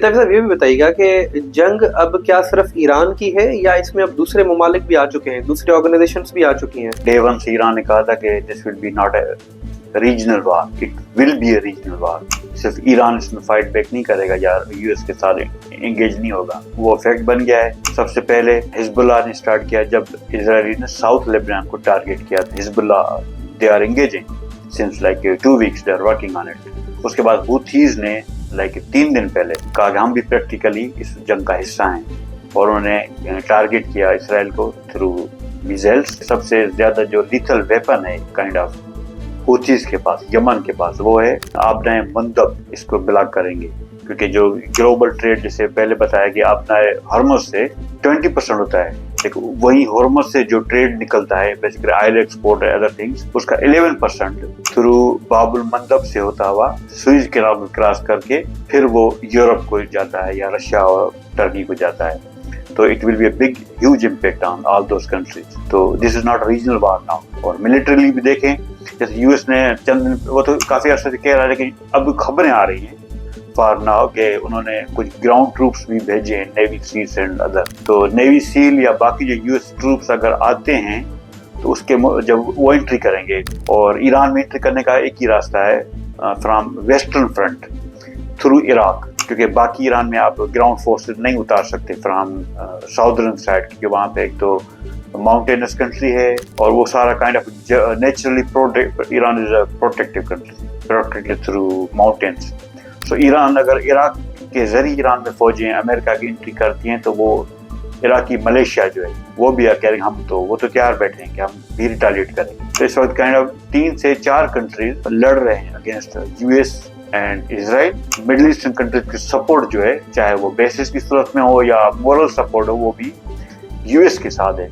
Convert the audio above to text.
الطیب صاحب یہ بھی بتائیے گا کہ جنگ اب کیا صرف ایران کی ہے یا اس میں اب دوسرے ممالک بھی آ چکے ہیں, دوسرے آرگنائزیشنز بھی آ چکی ہیں؟ ڈے ون سے ایران نے کہا تھا کہ this will be not a regional war, it will be a regional war. صرف ایران اس میں فائٹ بیک نہیں کرے گا یا یو ایس کے ساتھ انگیج نہیں ہوگا, وہ فیکٹ بن گیا ہے. سب سے پہلے حزب اللہ نے سٹارٹ کیا جب اسرائیل نے ساؤتھ لیبنان کو ٹارگیٹ کیا. Hezbollah they are engaging since like 2 weeks they are working on it. اس کے بعد ہوتھیز نے like 3 دن پہلے کہا کہ ہم بھی پریکٹیکلی اس جنگ کا حصہ ہیں, اور انہوں نے ٹارگیٹ کیا اسرائیل کو تھرو میزائلس. سب سے زیادہ جو لیتھل ویپن ہے کائنڈ آف ہوتھیز کے پاس, یمن کے پاس, وہ ہے آبنائے مندب. اس کو بلاک کریں گے کیونکہ جو گلوبل ٹریڈ جیسے پہلے بتایا کہ آبنائے ہرمز سے 20% ہوتا ہے, وہی ہرمز سے جو ٹریڈ نکلتا ہے بیسیکلی آئل ایکسپورٹ ہے ادر تھنگس, اس کا 11% تھرو باب المندب سے ہوتا ہوا سوئز کینال کراس کر کے پھر وہ یورپ کو جاتا ہے یا رشیا اور ٹرکی کو جاتا ہے. تو it will be a big huge impact on all those countries. تو this is not regional war now. اور ملٹریلی بھی دیکھیں جیسے یو ایس نے چند دن, وہ تو کافی عرصے سے کہہ رہا ہے کہ اب خبریں آ رہی ہیں فار ناؤ کہ انہوں نے کچھ گراؤنڈ ٹروپس بھی بھیجے ہیں, نیوی سیلز اینڈ ادر. تو نیوی سیل یا باقی جو یو ایس ٹروپس اگر آتے ہیں تو اس کے جب وہ انٹری کریں گے, اور ایران میں انٹری کرنے کا ایک ہی راستہ ہے from western front through Iraq, کیونکہ باقی ایران میں آپ گراؤنڈ فورسز نہیں اتار سکتے فرام ساؤدرن سائڈ, کیونکہ وہاں پہ ایک تو ماؤنٹینس کنٹری ہے اور وہ سارا kind of naturally Iran is a protective country, protected through mountains. So Iran اگر عراق کے ذریعے ایران میں فوجیں امریکہ کی انٹری کرتی ہیں تو وہ عراقی ملیشیا جو ہے وہ بھی کہہ رہے ہیں وہ تو تیار بیٹھے ہیں کہ ہم بھی ریٹالیٹ کریں گے. تو اس وقت کائنڈ آف 3 سے 4 کنٹریز لڑ رہے ہیں against U S and Israel. Middle eastern countries کی سپورٹ جو ہے چاہے وہ بیسس کی صورت میں ہو یا مورل سپورٹ ہو وہ بھی یو ایس کے ساتھ ہے.